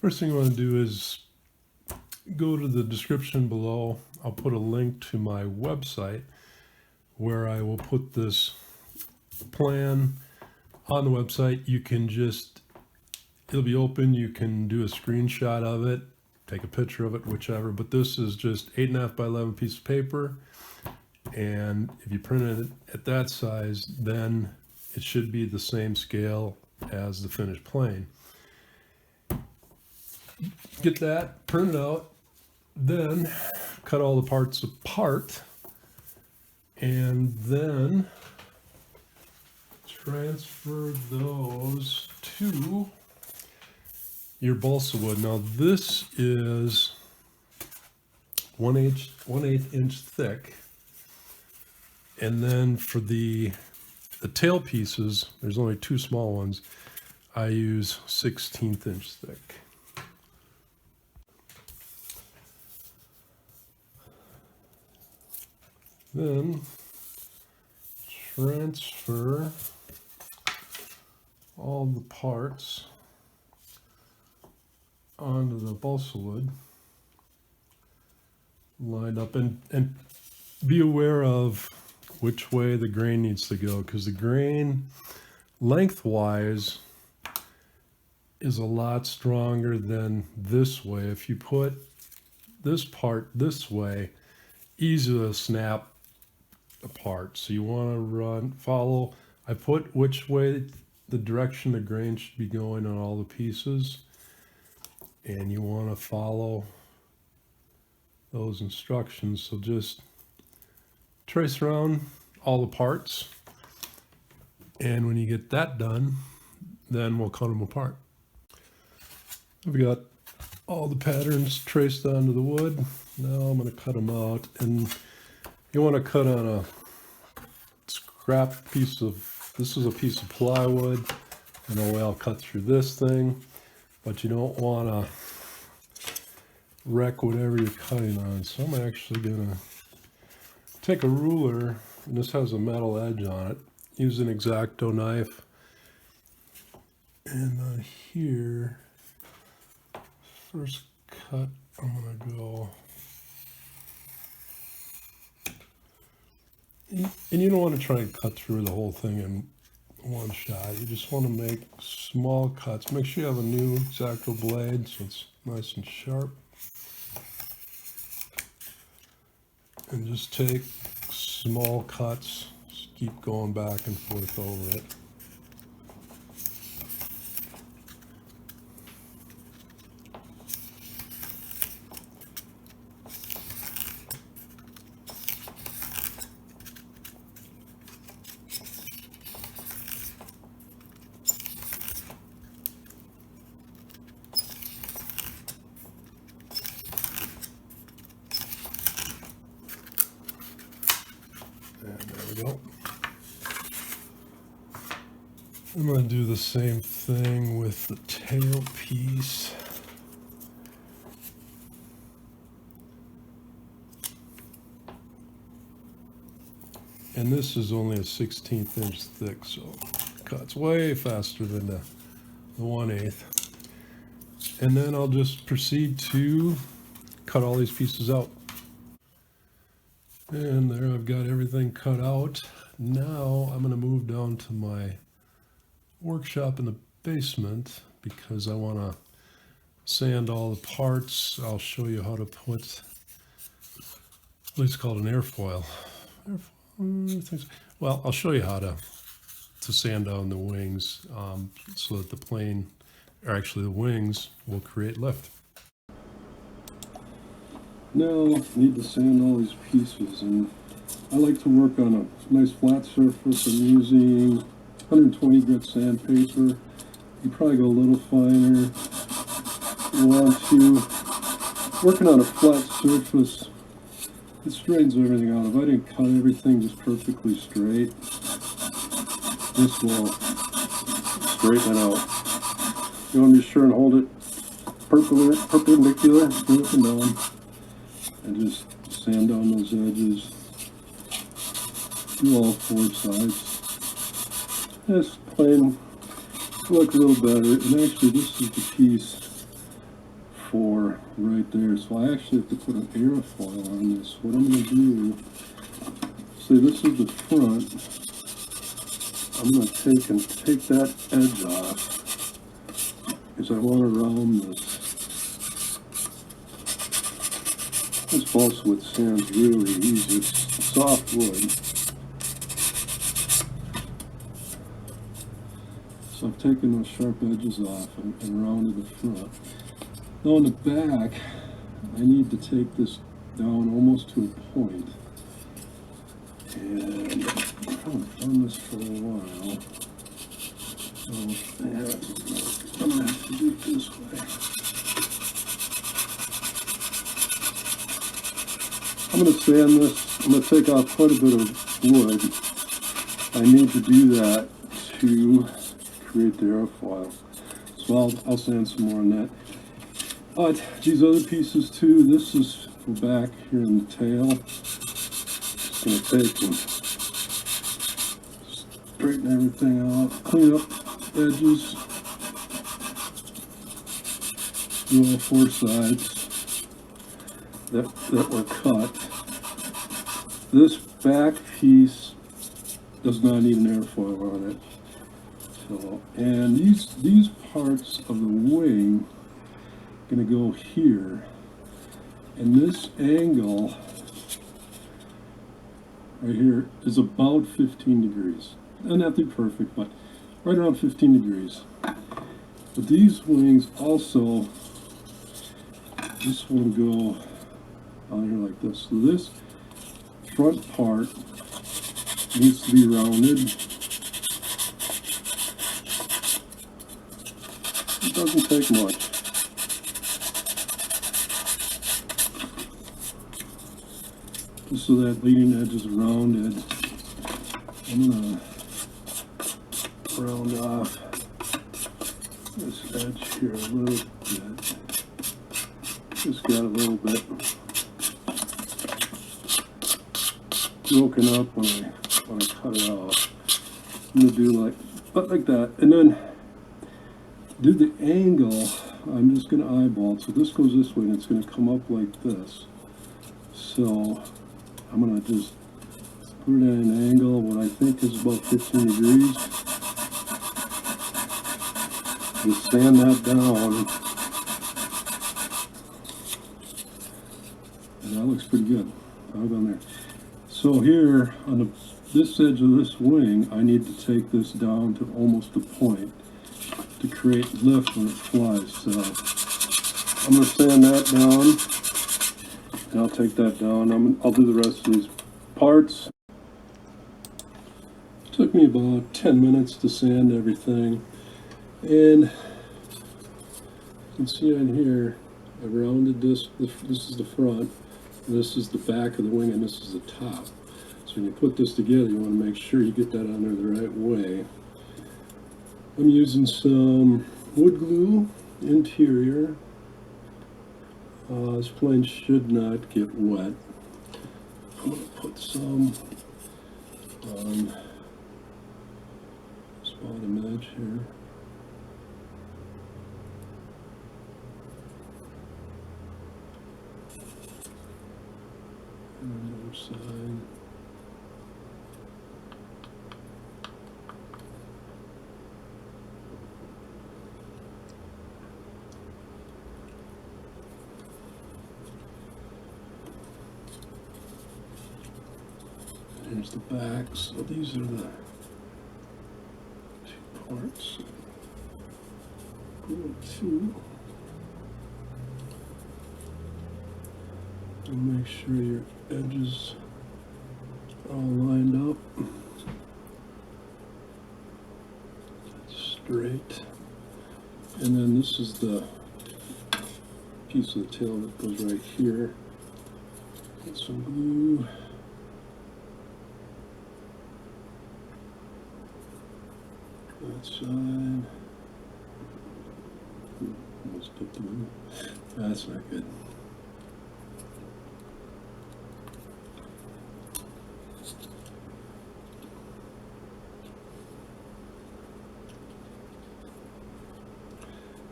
First thing I want to do is go to the description below. I'll put a link to my website where I will put this plan on the website. You can just, it'll be open. You can do a screenshot of it, take a picture of it, whichever. But this is just 8.5 by 11 piece of paper. And if you print it at that size, then it should be the same scale as the finished plane. Get that, print it out, then cut all the parts apart, and then transfer those to your balsa wood. Now this is 1/8 inch thick, and then for the tail pieces, there's only two small ones. I use 1/16 inch thick. Then transfer all the parts onto the balsa wood, lined up, and be aware of which way the grain needs to go, because the grain lengthwise is a lot stronger than this way. If you put this part this way, easy to snap apart. So you want to follow, I put which way the direction the grain should be going on all the pieces, and you want to follow those instructions. So just trace around all the parts, and when you get that done, then we'll cut them apart. I've got all the patterns traced onto the wood. Now I'm going to cut them out, and you want to cut on a scrap piece of, this is a piece of plywood, and the way I'll cut through this thing, but you don't want to wreck whatever you're cutting on. So I'm actually going to take a ruler, and this has a metal edge on it, use an X-Acto knife, and on here, first cut, I'm going to go, and you don't want to try and cut through the whole thing in one shot. You just want to make small cuts. Make sure you have a new X-Acto blade so it's nice and sharp. And just take small cuts, just keep going back and forth over it. And there we go. I'm going to do the same thing with the tail piece. And this is only a 1/16 inch thick, so it cuts way faster than the 1/8. And then I'll just proceed to cut all these pieces out. And there, I've got everything cut out. Now I'm going to move down to my workshop in the basement because I want to sand all the parts. I'll show you how to put, it's called an airfoil. Well, I'll show you how to sand down the wings so that the plane, or actually the wings, will create lift. Now I need to sand all these pieces, and I like to work on a nice flat surface. I'm using 120 grit sandpaper. You probably go a little finer. You want to, working on a flat surface, it straightens everything out. If I didn't cut everything just perfectly straight, this will straighten it out. You want to be sure and hold it perpendicular, up and down, and just sand down those edges. Do all four sides. This plane look a little better, and actually this is the piece 4 right there. So I actually have to put an aerofoil on this. What I'm going to do, say this is the front, I'm going to take that edge off because I want to round this. This balsa wood sands really easy. It's soft wood. So I've taken those sharp edges off and rounded the front. Now on the back, I need to take this down almost to a point. And I've done this for a while. So I'm going to have to do it this way. I'm going to sand this. I'm going to take off quite a bit of wood. I need to do that to create the aerofoil. So I'll sand some more on that. But these other pieces too, this is for back here in the tail. Just going to take and straighten everything out, clean up edges, do all 4 sides that were cut. This back piece does not need an airfoil on it. So, and these parts of the wing are going to go here, and this angle right here is about 15 degrees. Doesn't have to be perfect, but right around 15 degrees. But these wings also, this will go on here like this. So this front part needs to be rounded. It doesn't take much. Just so that leading edge is rounded. I'm going to round off this edge here a little bit. Just got a little bit broken up when I cut it off. I'm going to do like that, and then do the angle. I'm just going to eyeball it. So this goes this way, and it's going to come up like this. So I'm going to just put it at an angle, what I think is about 15 degrees. Just sand that down. And that looks pretty good. I'll go on there. So here, on this edge of this wing, I need to take this down to almost a point to create lift when it flies. So I'm going to sand that down, and I'll take that down. I'll do the rest of these parts. It took me about 10 minutes to sand everything, and you can see on here I rounded this. This is the front, this is the back of the wing, and this is the top. So when you put this together, you want to make sure you get that on there the right way. I'm using some wood glue interior. This plane should not get wet. I'm going to put some on this bottom edge here. And the other side. Here's the back. So these are the 2 parts. Go to, and make sure your edges are all lined up straight. And then this is the piece of the tail that goes right here. Get some glue. That side. Almost dipped them in. That's not good.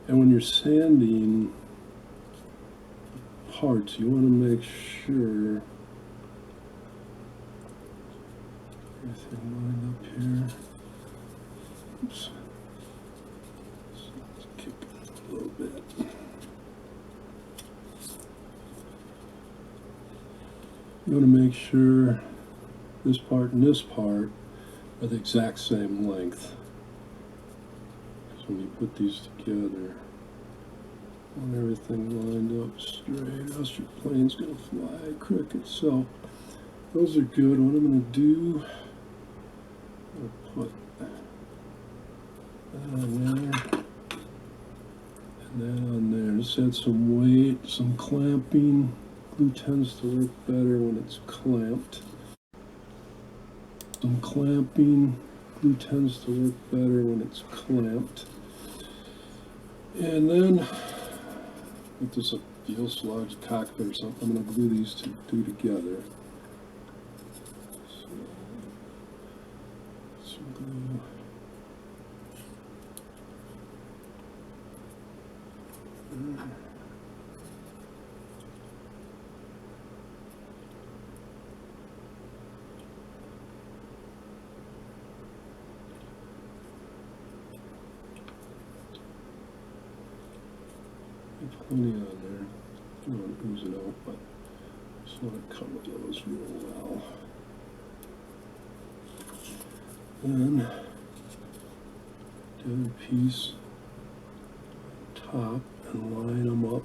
And when you're sanding, parts, you want to make sure everything lined up here. Oops. So let's kick it a little bit. You want to make sure this part and this part are the exact same length. Because when you put these together, want everything lined up straight, else your plane's going to fly crooked. So those are good. What I'm going to do, I'm going to put that on there and that on there. Just add some weight, some clamping. Glue tends to work better when it's clamped. Some clamping. Glue tends to work better when it's clamped. And then, if there's a fuselage cockpit or something, I'm going to glue these two together. So, some glue. Plenty on there. I don't want to ooze it out, but I just want to cover those real well. Then the other piece on top and line them up.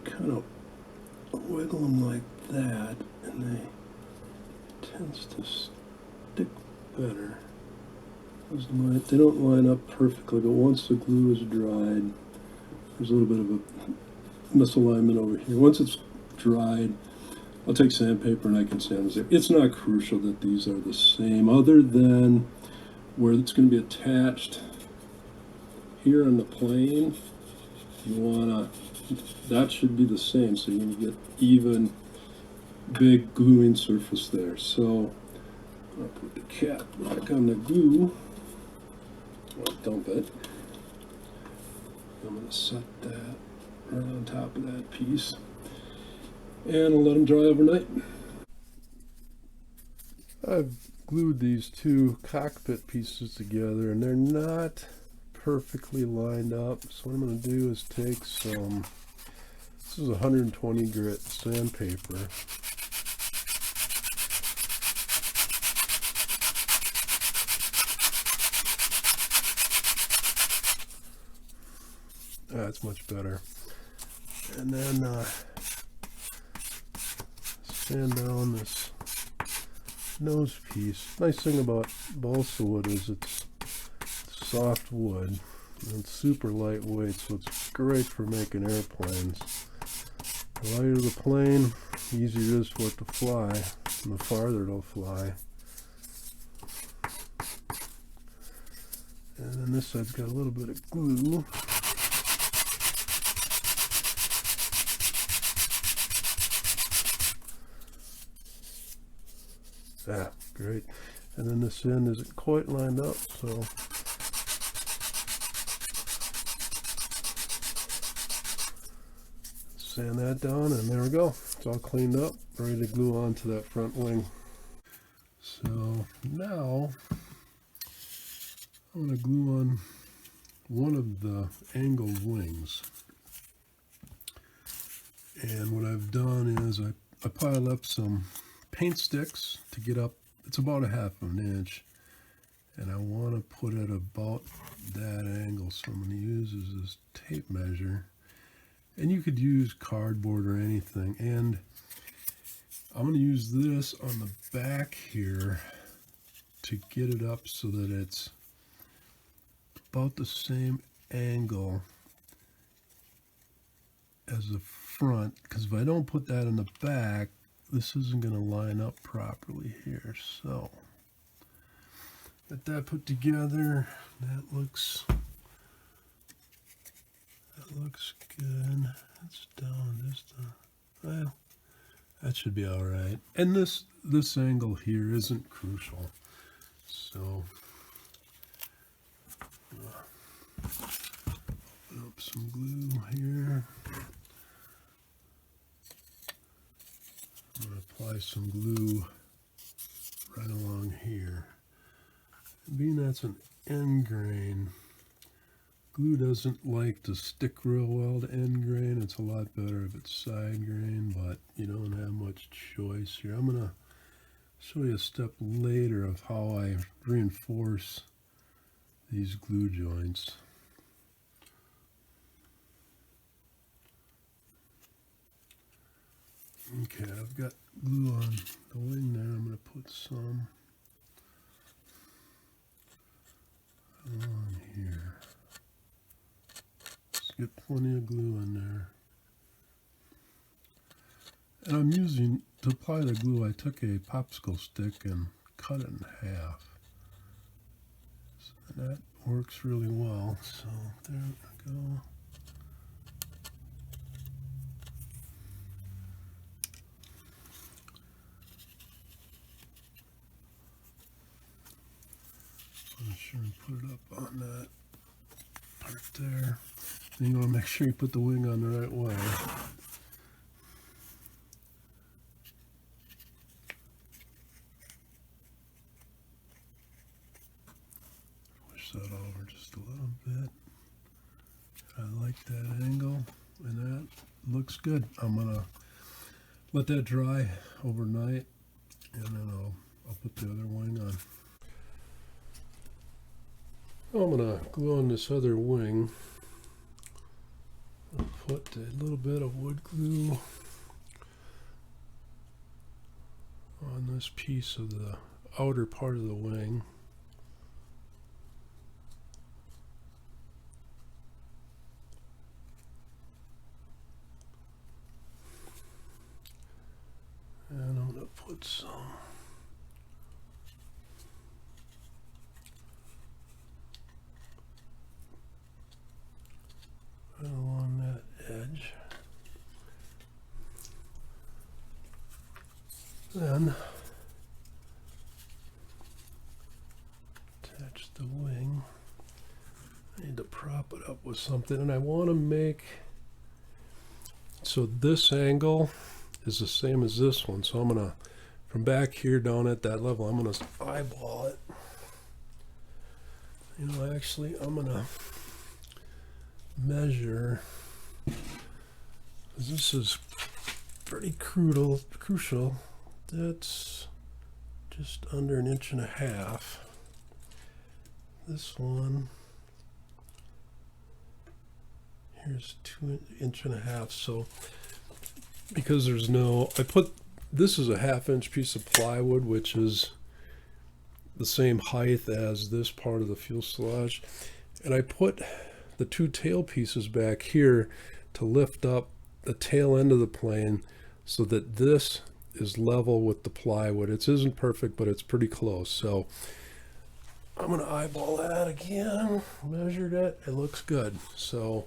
Kind of wiggle them like that, and they tends to stick better. They don't line up perfectly, but once the glue is dried, there's a little bit of a misalignment over here. Once it's dried, I'll take sandpaper and I can sand this. It's not crucial that these are the same, other than where it's going to be attached here on the plane. You wanna, that should be the same, so you're going to get even big gluing surface there. So I'll put the cap back on the glue. I'll dump it. I'm going to set that right on top of that piece, and I'll let them dry overnight. I've glued these two cockpit pieces together, and they're not perfectly lined up. So what I'm going to do is take some, this is 120 grit sandpaper. That's much better. And then sand down this nose piece. Nice thing about balsa wood is it's soft wood and it's super lightweight, so it's great for making airplanes. The lighter the plane, the easier it is for it to fly, and the farther it'll fly. And then this side's got a little bit of glue. Ah, great. And then this end isn't quite lined up, so sand that down, and there we go. It's all cleaned up, ready to glue onto that front wing. So now I'm going to glue on one of the angled wings. And what I've done is I pile up some paint sticks to get up. It's about 1/2 inch, and I want to put it about that angle, so I'm going to use this tape measure, and you could use cardboard or anything. And I'm going to use this on the back here to get it up so that it's about the same angle as the front, because if I don't put that in the back, this isn't going to line up properly here. So get that put together. That looks good. It's down just well, that should be all right. And this angle here isn't crucial. So put up some glue here. apply some glue right along here. Being that's an end grain, glue doesn't like to stick real well to end grain. It's a lot better if it's side grain, but you don't have much choice here. I'm going to show you a step later of how I reinforce these glue joints. Okay, I've got glue on the wing there. I'm going to put some on here. Just get plenty of glue in there. And I'm using, to apply the glue, I took a popsicle stick and cut it in half. And that works really well. So there we go. I'm sure and put it up on that part there. Then you want to make sure you put the wing on the right way. Push that over just a little bit. I like that angle, and that looks good. I'm gonna let that dry overnight, and then I'll put the other wing on. I'm gonna glue on this other wing. I'll put a little bit of wood glue on this piece of the outer part of the wing. And I'm going to put some right along that edge. Then attach the wing. I need to prop it up with something, and I want to make so this angle is the same as this one. So I'm gonna, from back here down at that level, I'm gonna eyeball it. You know, actually, I'm gonna measure. This is pretty crucial. That's just under 1.5 inches. This one here's 2.5 inches. So because there's no, this is a 1/2 inch piece of plywood, which is the same height as this part of the fuselage, and I put the 2 tail pieces back here to lift up the tail end of the plane so that this is level with the plywood. It isn't perfect, but it's pretty close. So I'm going to eyeball that again, measured it, it looks good. So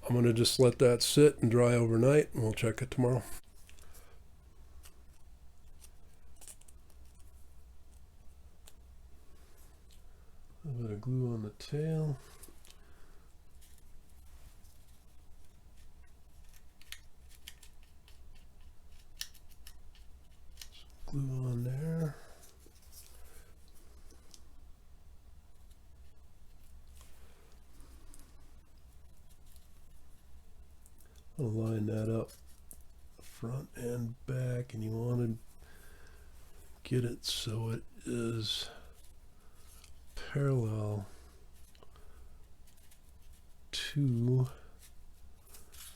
I'm going to just let that sit and dry overnight, and we'll check it tomorrow. A little bit of glue on the tail. Some glue on there. I'll line that up front and back, and you want to get it so it is parallel to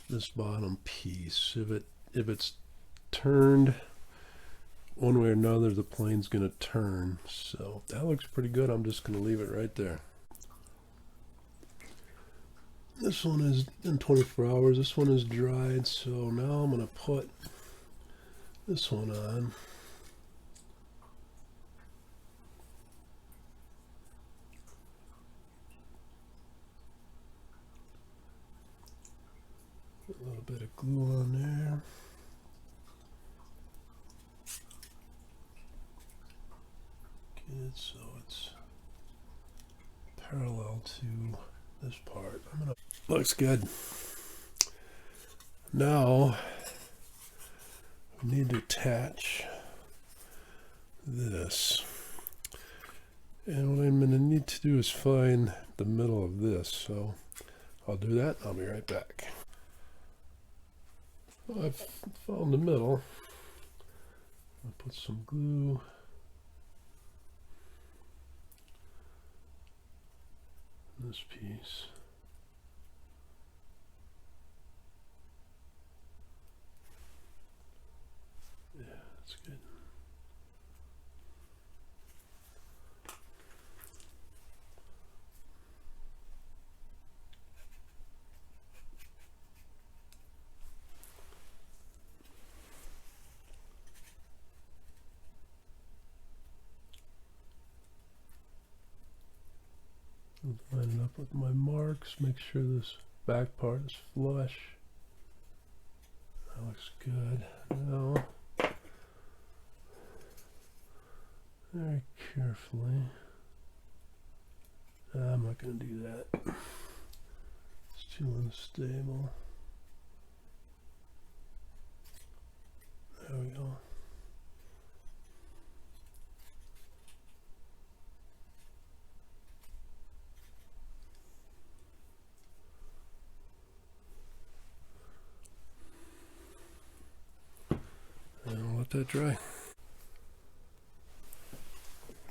this bottom piece. If it's turned one way or another, the plane's going to turn. So that looks pretty good. I'm just going to leave it right there. This one is in 24 hours. This one is dried. So now I'm going to put this one on. Put a little bit of glue on there. Get it so it's parallel to this part. Looks good. Now we need to attach this. And what I'm going to need to do is find the middle of this. So I'll do that. I'll be right back. Well, I've found the middle. I'll put some glue. This piece. Yeah, that's good. Line it up with my marks, make sure this back part is flush. That looks good. Now, very carefully, I'm not going to do that. It's too unstable. There we go. And I'll let that dry.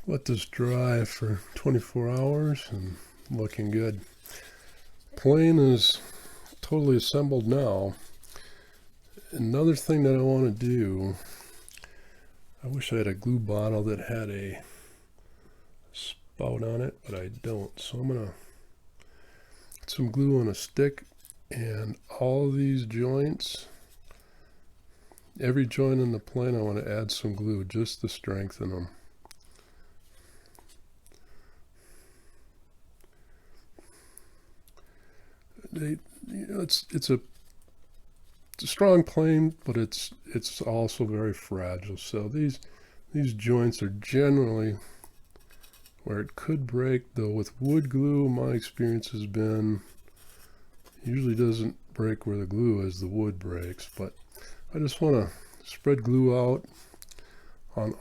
Let this dry for 24 hours and looking good. Plane is totally assembled now. Another thing that I want to do, I wish I had a glue bottle that had a spout on it, but I don't. So I'm going to put some glue on a stick, and all these joints, every joint in the plane, I want to add some glue just to strengthen them. It's a strong plane, but it's also very fragile. So these joints are generally where it could break, though with wood glue, my experience has been usually doesn't break where the glue is, the wood breaks. But I just want to spread glue out on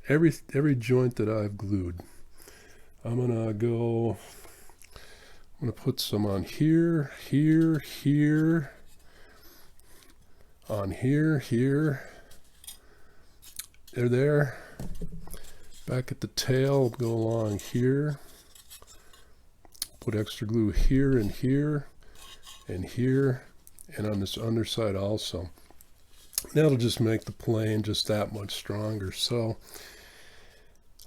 every joint that I've glued. I'm gonna put some on here, here, on here. They're there. Back at the tail, go along here. Put extra glue here, and on this underside also. That'll just make the plane just that much stronger. So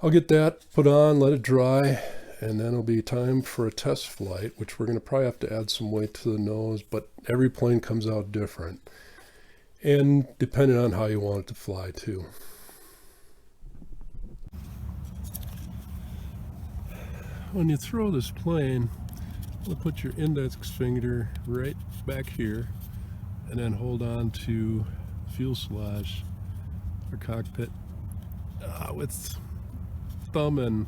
I'll get that put on, let it dry, and then it'll be time for a test flight, which we're going to probably have to add some weight to the nose, but every plane comes out different. And depending on how you want it to fly too. When you throw this plane, you'll put your index finger right back here and then hold on to fuselage or cockpit with thumb and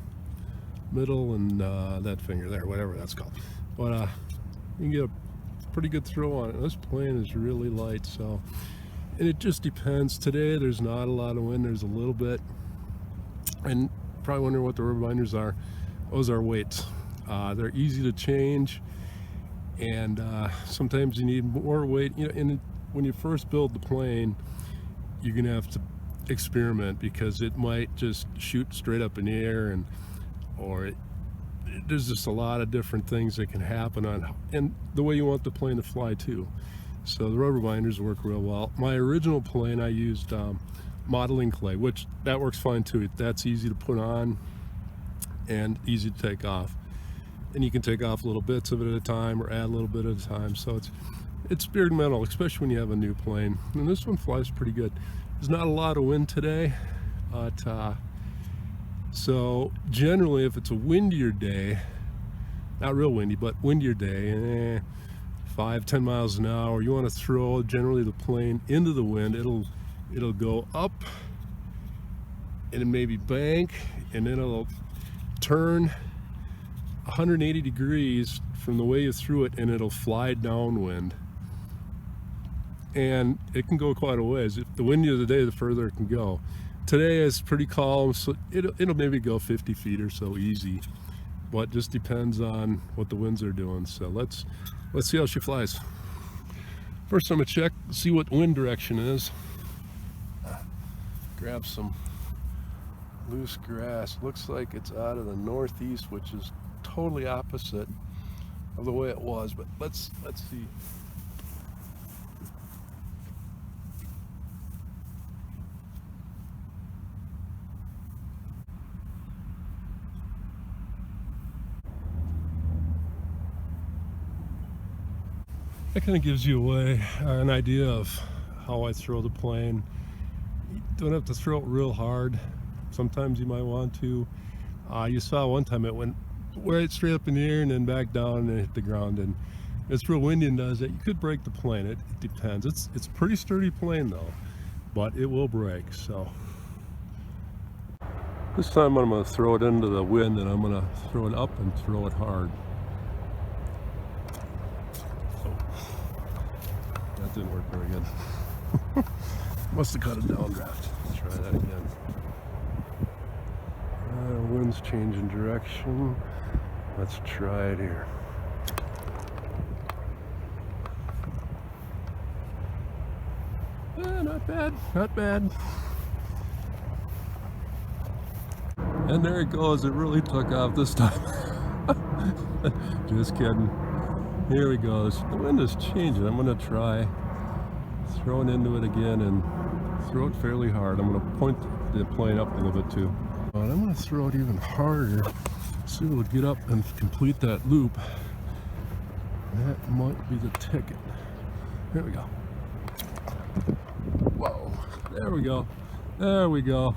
middle and that finger there, whatever that's called. But you can get a pretty good throw on it. This plane is really light, so, and it just depends. Today there's not a lot of wind, there's a little bit, and probably wondering what the rubber binders are. Those are weights. They're easy to change, and sometimes you need more weight. You know, and when you first build the plane, you're gonna have to experiment because it might just shoot straight up in the air, or there's just a lot of different things that can happen and the way you want the plane to fly too. So the rubber binders work real well. My original plane, I used modeling clay, which that works fine too. That's easy to put on and easy to take off, and you can take off little bits of it at a time or add a little bit at a time. So it's experimental, especially when you have a new plane. And this one flies pretty good. There's not a lot of wind today, but so generally if it's a windier day, not real windy, but windier day, 5-10 miles an hour, you want to throw generally the plane into the wind. It'll go up and it maybe bank, and then it'll turn 180 degrees from the way you threw it, and it'll fly downwind. and it can go quite a ways. If the windier the day, the further it can go. Today is pretty calm, so it'll maybe go 50 feet or so easy, but it just depends on what the winds are doing. So let's see how she flies. First, I'm gonna check, see what wind direction is. Grab some loose grass. Looks like it's out of the northeast, which is totally opposite of the way it was, but let's see. That kind of gives you an idea of how I throw the plane. You don't have to throw it real hard. Sometimes you might want to. You saw one time it went right straight up in the air and then back down and hit the ground, and it's real windy and does that. You could break the plane. It depends. It's a pretty sturdy plane though, but it will break. So this time I'm going to throw it into the wind, and I'm going to throw it up and throw it hard. That didn't work very good. Must have cut a downdraft. Let's try that again. Wind's changing direction. Let's try it here. Not bad, not bad. And there it goes. It really took off this time. Just kidding. Here we go. The wind is changing. I'm going to try throwing into it again and throw it fairly hard. I'm going to point the plane up a little bit too. And I'm going to throw it even harder. See if it'll get up and complete that loop. That might be the ticket. Here we go. Whoa. There we go. There we go.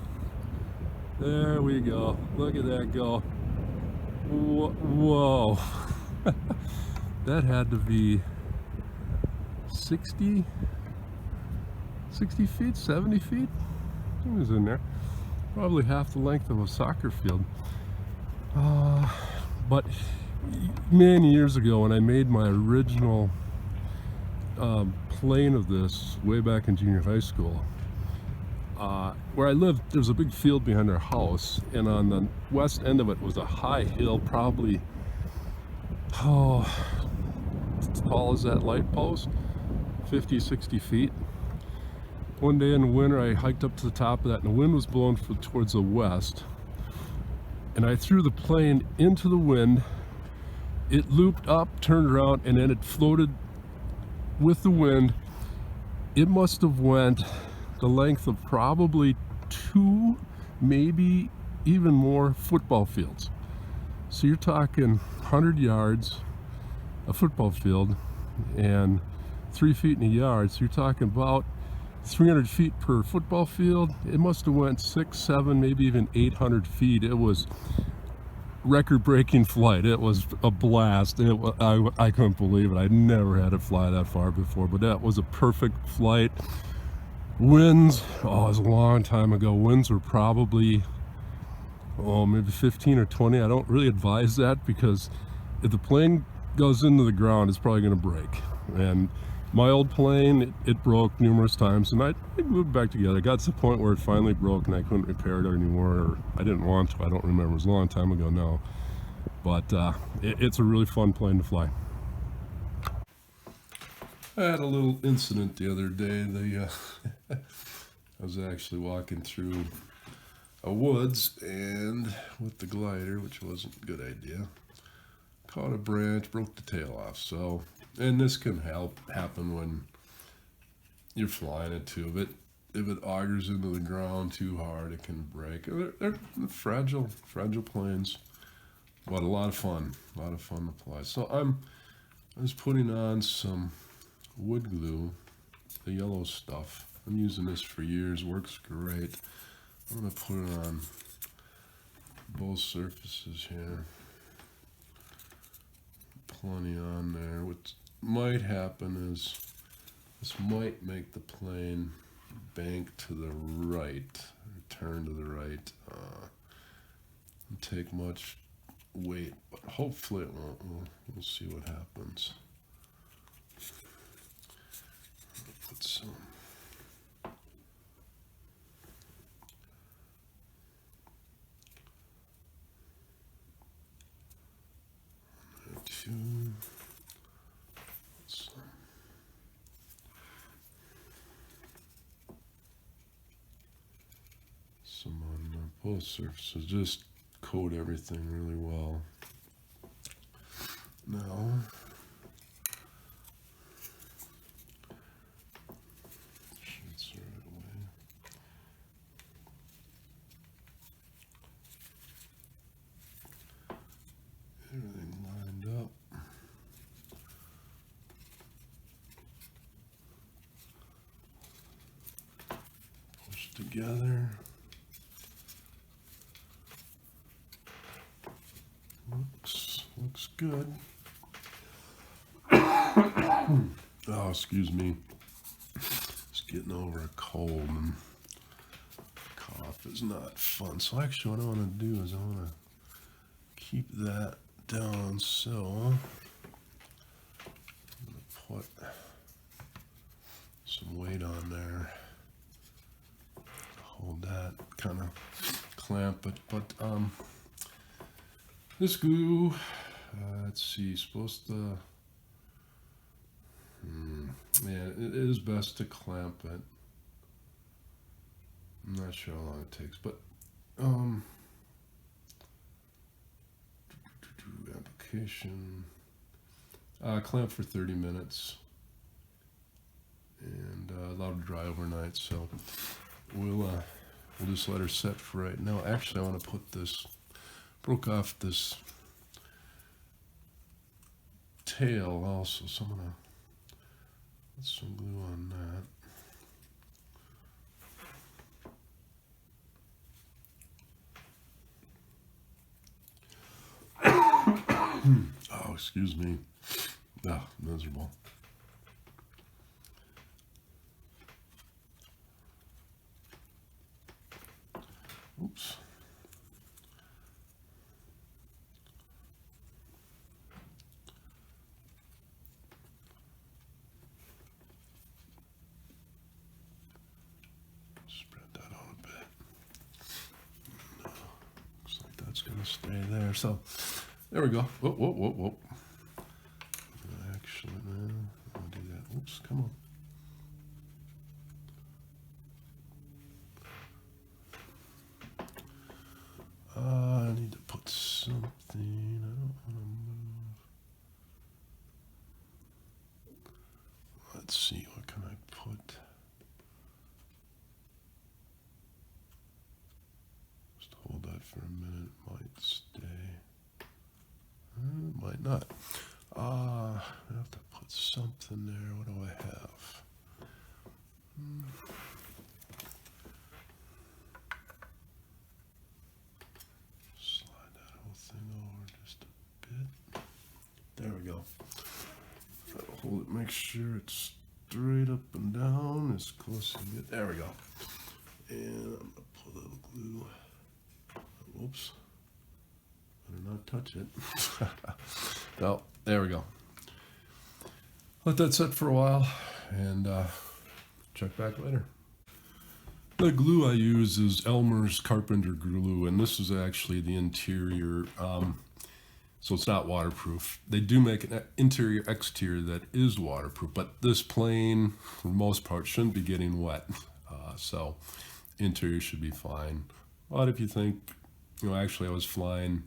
There we go. Look at that go. Whoa. That had to be 60 feet, 70 feet? It was in there. Probably half the length of a soccer field. But many years ago when I made my original plane of this way back in junior high school, where I lived, there's a big field behind our house, and on the west end of it was a high hill, probably, as tall as that light post, 50, 60 feet. One day in the winter, I hiked up to the top of that, and the wind was blowing towards the west, and I threw the plane into the wind. It looped up, turned around, and then it floated with the wind. It must have went the length of probably 2, maybe even more football fields. So you're talking 100 yards, a football field, and 3 feet in a yard. So you're talking about 300 feet per football field. It must have went 6, 7, maybe even 800 feet. It was record-breaking flight. It was a blast. I couldn't believe it. I'd never had it fly that far before, but that was a perfect flight. Winds, it was a long time ago. Winds were probably, maybe 15 or 20. I don't really advise that, because if the plane goes into the ground, it's probably going to break. And my old plane, it broke numerous times, and I moved back together. It got to the point where it finally broke and I couldn't repair it anymore, or I didn't want to. I don't remember. It was a long time ago now. But it's a really fun plane to fly. I had a little incident the other day. I was actually walking through a woods, and with the glider, which wasn't a good idea, caught a branch, broke the tail off. So, and this can happen when you're flying it too. If it augers into the ground too hard, it can break. They're fragile planes, but a lot of fun to fly. So I was putting on some wood glue, the yellow stuff. I'm using this for years, works great. I'm gonna put it on both surfaces here. Plenty on there. What might happen is this might make the plane bank to the right, or turn to the right, and take much weight, but hopefully it won't. We'll see what happens. Put So two. So some on both surfaces. Just coat everything really well. Now, shades right away. Everything lined up. Push together. Looks good. Oh, excuse me. Just getting over a cold and cough is not fun. So actually what I want to do is I want to keep that down, so I'm going to put some weight on there. Hold that, kind of clamp it, but this glue, let's see, supposed to, yeah, it is best to clamp it. I'm not sure how long it takes, but application, clamp for 30 minutes and allowed to dry overnight. So we'll just let her set for right now. Actually, I want to put this, broke off this tail also, so I'm gonna put some glue on that. Oh, excuse me. Ah, miserable. Oops. Spread that out a bit. No, looks like that's gonna stay there. So there we go. Whoa, whoa, whoa, whoa. Actually, no, I'll do that. Oops, come on. I need to put something. I don't want to move. Let's see, what can I put? Just hold that for a minute. It might stay. It might not. I have to put something there. What do I have? Slide that whole thing over just a bit. There we go. Try to hold it, make sure it's straight up and down as close as you get. There we go. And I'm gonna put a little glue. Whoops. Better not touch it. No, there we go. Let that set for a while and check back later. The glue I use is Elmer's Carpenter glue, and this is actually the interior, so it's not waterproof. They do make an interior exterior that is waterproof, but this plane, for the most part, shouldn't be getting wet. So interior should be fine. But if you think, actually I was flying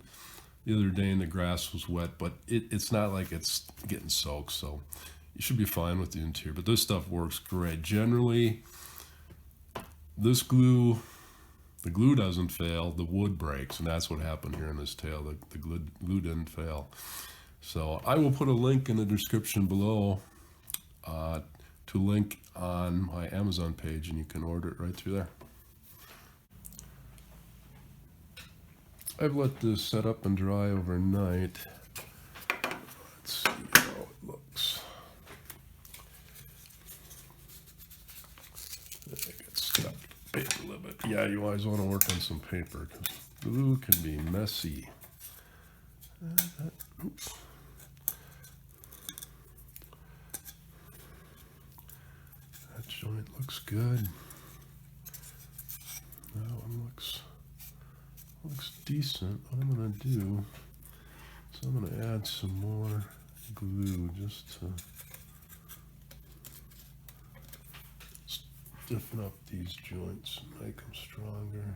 the other day and the grass was wet, but it's not like it's getting soaked, so you should be fine with the interior. But this stuff works great. Generally, this glue, the glue doesn't fail, the wood breaks, and that's what happened here in this tail. The glue didn't fail. So I will put a link in the description below to link on my Amazon page, and you can order it right through there. I've let this set up and dry overnight. Let's see how it looks. I got stuck paper a little bit. Yeah, you always want to work on some paper because glue can be messy. Oops. That looks good. That one looks decent. What I'm gonna do is I'm gonna add some more glue just to stiffen up these joints and make them stronger.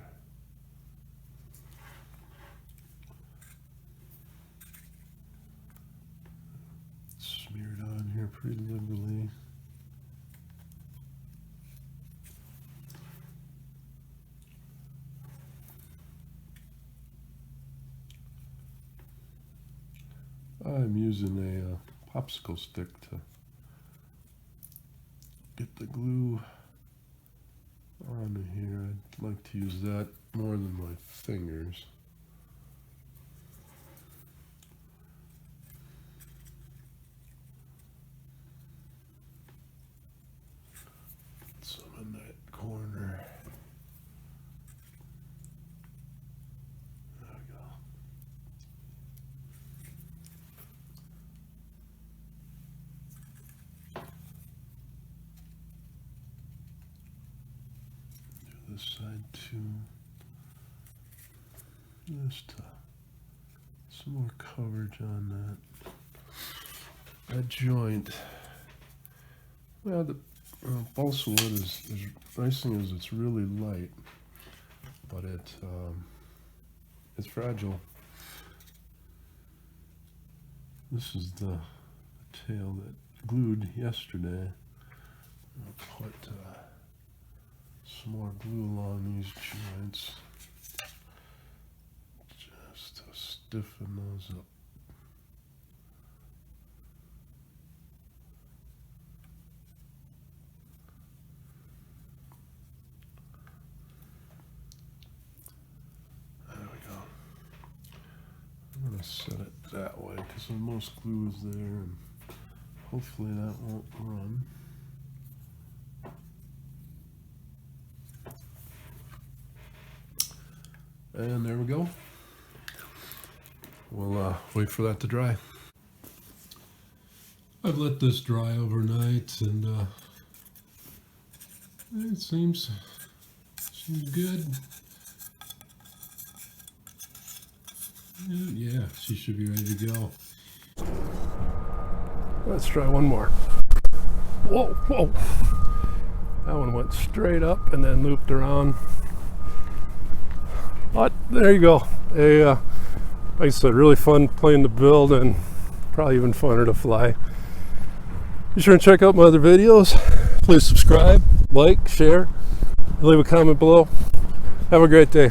Smeared on here pretty liberally. I'm using a popsicle stick to get the glue onto here. I'd like to use that more than my fingers. Some in that corner. There we go. This side too. Just some more coverage on that joint. Well, the balsa wood is nice thing is it's really light, but it's fragile. This is the tail that glued yesterday. I'll put some more glue along these joints just to stiffen those up. There we go. I'm going to set it that way because the most glue is there and hopefully that won't run. And there we go. We'll wait for that to dry. I've let this dry overnight, and it seems good. Yeah, she should be ready to go. Let's try one more. Whoa, whoa. That one went straight up and then looped around. But there you go. Like I said, really fun plane to build and probably even funner to fly. Be sure and check out my other videos. Please subscribe, like, share, leave a comment below. Have a great day.